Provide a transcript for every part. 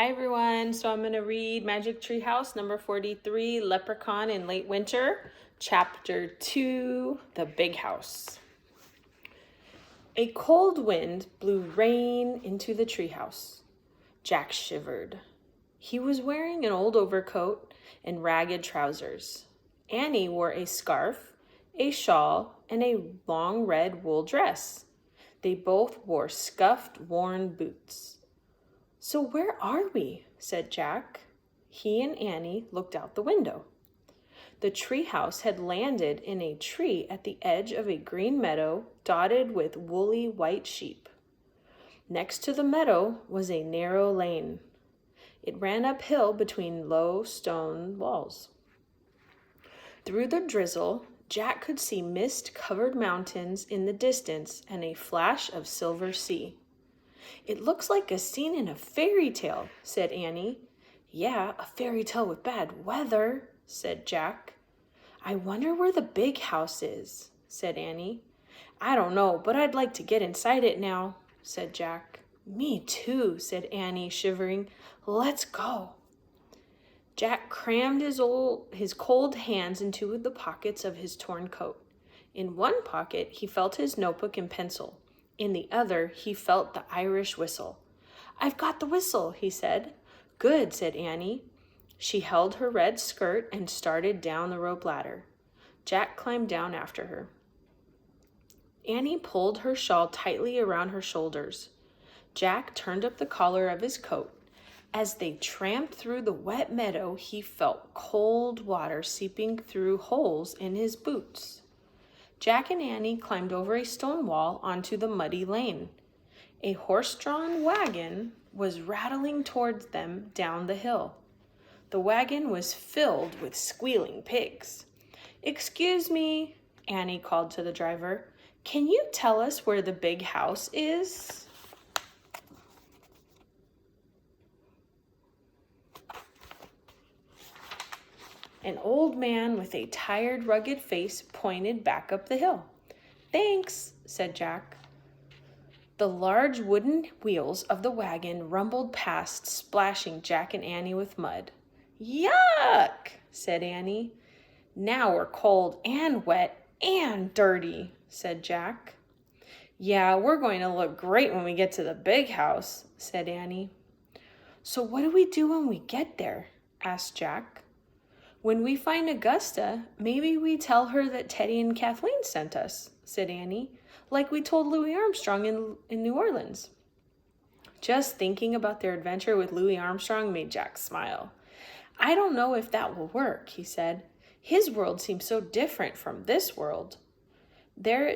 Hi everyone, so I'm going to read Magic Tree House number 43, Leprechaun in Late Winter, Chapter 2, The Big House. A cold wind blew rain into the treehouse. Jack shivered. He was wearing an old overcoat and ragged trousers. Annie wore a scarf, a shawl, and a long red wool dress. They both wore scuffed, worn boots. "So where are we?" said Jack. He and Annie looked out the window. The treehouse had landed in a tree at the edge of a green meadow dotted with woolly white sheep. Next to the meadow was a narrow lane. It ran uphill between low stone walls. Through the drizzle, Jack could see mist-covered mountains in the distance and a flash of silver sea. "It looks like a scene in a fairy tale," said Annie. "Yeah, a fairy tale with bad weather," said Jack. "I wonder where the big house is," said Annie. "I don't know, but I'd like to get inside it now," said Jack. "Me too," said Annie, shivering. "Let's go." Jack crammed his cold hands into the pockets of his torn coat. In one pocket, he felt his notebook and pencil. In the other, he felt the Irish whistle. "I've got the whistle," he said. "Good," said Annie. She held her red skirt and started down the rope ladder. Jack climbed down after her. Annie pulled her shawl tightly around her shoulders. Jack turned up the collar of his coat. As they tramped through the wet meadow, he felt cold water seeping through holes in his boots. Jack and Annie climbed over a stone wall onto the muddy lane. A horse-drawn wagon was rattling towards them down the hill. The wagon was filled with squealing pigs. "Excuse me," Annie called to the driver. "Can you tell us where the big house is?" An old man with a tired, rugged face pointed back up the hill. "Thanks," said Jack. The large wooden wheels of the wagon rumbled past, splashing Jack and Annie with mud. "Yuck," said Annie. "Now we're cold and wet and dirty," said Jack. "Yeah, we're going to look great when we get to the big house," said Annie. "So what do we do when we get there?" asked Jack. "When we find Augusta, maybe we tell her that Teddy and Kathleen sent us," said Annie, "like we told Louis Armstrong in New Orleans." Just thinking about their adventure with Louis Armstrong made Jack smile. "I don't know if that will work," he said. "His world seems so different from this world. There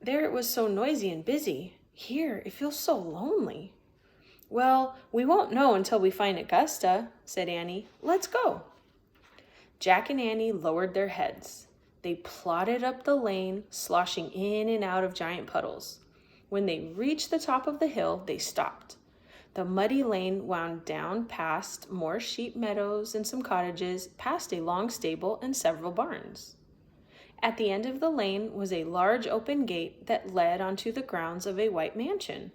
it was so noisy and busy. Here, it feels so lonely." "Well, we won't know until we find Augusta," said Annie. "Let's go." Jack and Annie lowered their heads. They plodded up the lane, sloshing in and out of giant puddles. When they reached the top of the hill, they stopped. The muddy lane wound down past more sheep meadows and some cottages, past a long stable and several barns. At the end of the lane was a large open gate that led onto the grounds of a white mansion.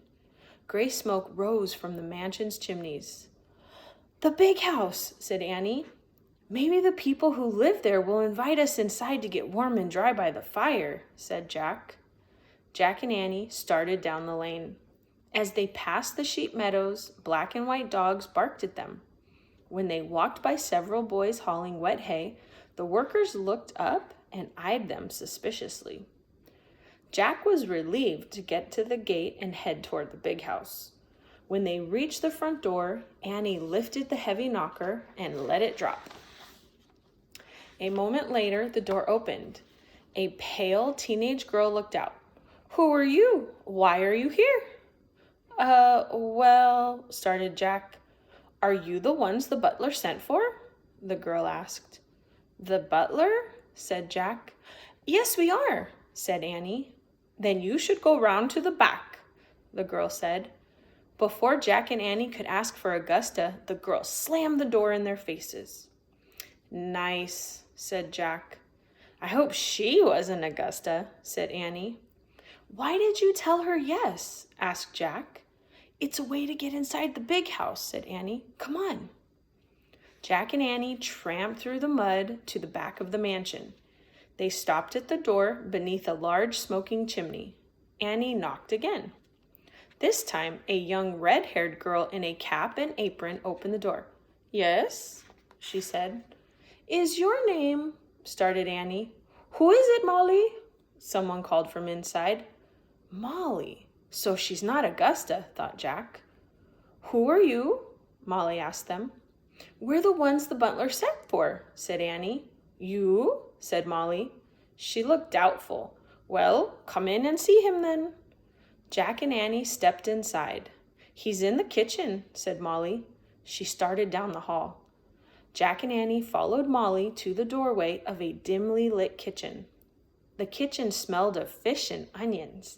Gray smoke rose from the mansion's chimneys. "The big house," said Annie. "Maybe the people who live there will invite us inside to get warm and dry by the fire," said Jack. Jack and Annie started down the lane. As they passed the sheep meadows, black and white dogs barked at them. When they walked by several boys hauling wet hay, the workers looked up and eyed them suspiciously. Jack was relieved to get to the gate and head toward the big house. When they reached the front door, Annie lifted the heavy knocker and let it drop. A moment later, the door opened. A pale teenage girl looked out. "Who are you? Why are you here?" Well," started Jack. "Are you the ones the butler sent for?" the girl asked. "The butler?" said Jack. "Yes, we are," said Annie. "Then you should go round to the back," the girl said. Before Jack and Annie could ask for Augusta, the girl slammed the door in their faces. "Nice," said Jack. "I hope she wasn't Augusta," said Annie. "Why did you tell her yes?" asked Jack. It's a way to get inside the big house, said Annie. Come on. Jack and Annie tramped through the mud to the back of the mansion. They stopped at the door beneath a large smoking chimney. Annie knocked again. This time, a young red-haired girl in a cap and apron opened the door. Yes, she said. Is your name, started Annie. Who is it, Molly? Someone called from inside. Molly. So she's not Augusta, thought Jack. Who are you? Molly asked them. We're the ones the butler sent for, said Annie. You? Said Molly. She looked doubtful. Well, come in and see him then. Jack and Annie stepped inside. He's in the kitchen, said Molly. She started down the hall. Jack and Annie followed Molly to the doorway of a dimly lit kitchen. The kitchen smelled of fish and onions.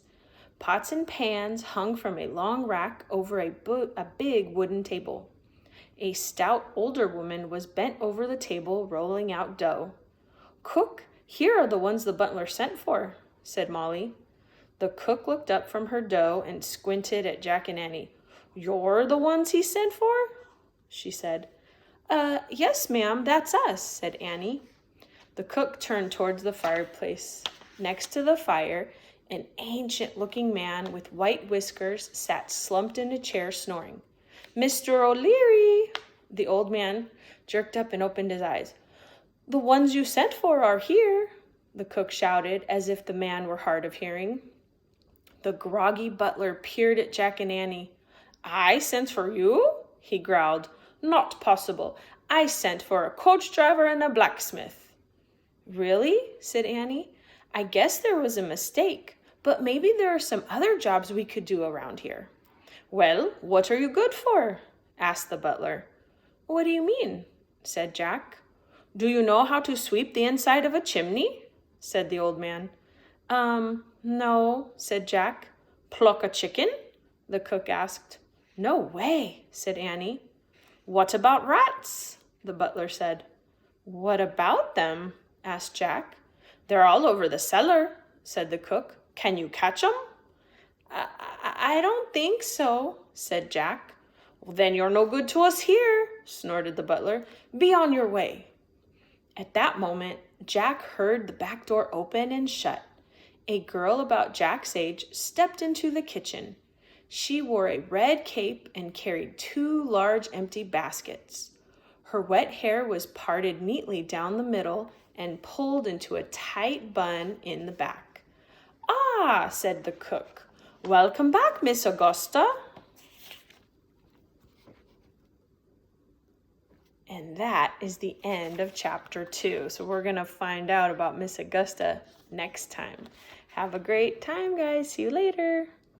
Pots and pans hung from a long rack over a big wooden table. A stout older woman was bent over the table rolling out dough. Cook, here are the ones the butler sent for, said Molly. The cook looked up from her dough and squinted at Jack and Annie. You're the ones he sent for? She said. Yes, ma'am, that's us, said Annie. The cook turned towards the fireplace. Next to the fire, an ancient-looking man with white whiskers sat slumped in a chair snoring. Mr. O'Leary! The old man jerked up and opened his eyes. The ones you sent for are here, the cook shouted, as if the man were hard of hearing. The groggy butler peered at Jack and Annie. I sent for you? He growled. Not possible. I sent for a coach driver and a blacksmith. Really? Said Annie. I guess there was a mistake, but maybe there are some other jobs we could do around here. Well, what are you good for? Asked the butler. What do you mean? Said Jack. Do you know how to sweep the inside of a chimney? Said the old man. No, said Jack. Pluck a chicken? The cook asked. No way, said Annie. What about rats? The butler said. What about them? Asked Jack. They're all over the cellar, said the cook. Can you catch 'em? I don't think so, said Jack. Well, then you're no good to us here, snorted the butler. Be on your way. At that moment, Jack heard the back door open and shut. A girl about Jack's age stepped into the kitchen. She wore a red cape and carried 2 large empty baskets. Her wet hair was parted neatly down the middle and pulled into a tight bun in the back. Ah, said the cook. Welcome back, Miss Augusta. And that is the end of chapter 2. So we're going to find out about Miss Augusta next time. Have a great time, guys. See you later.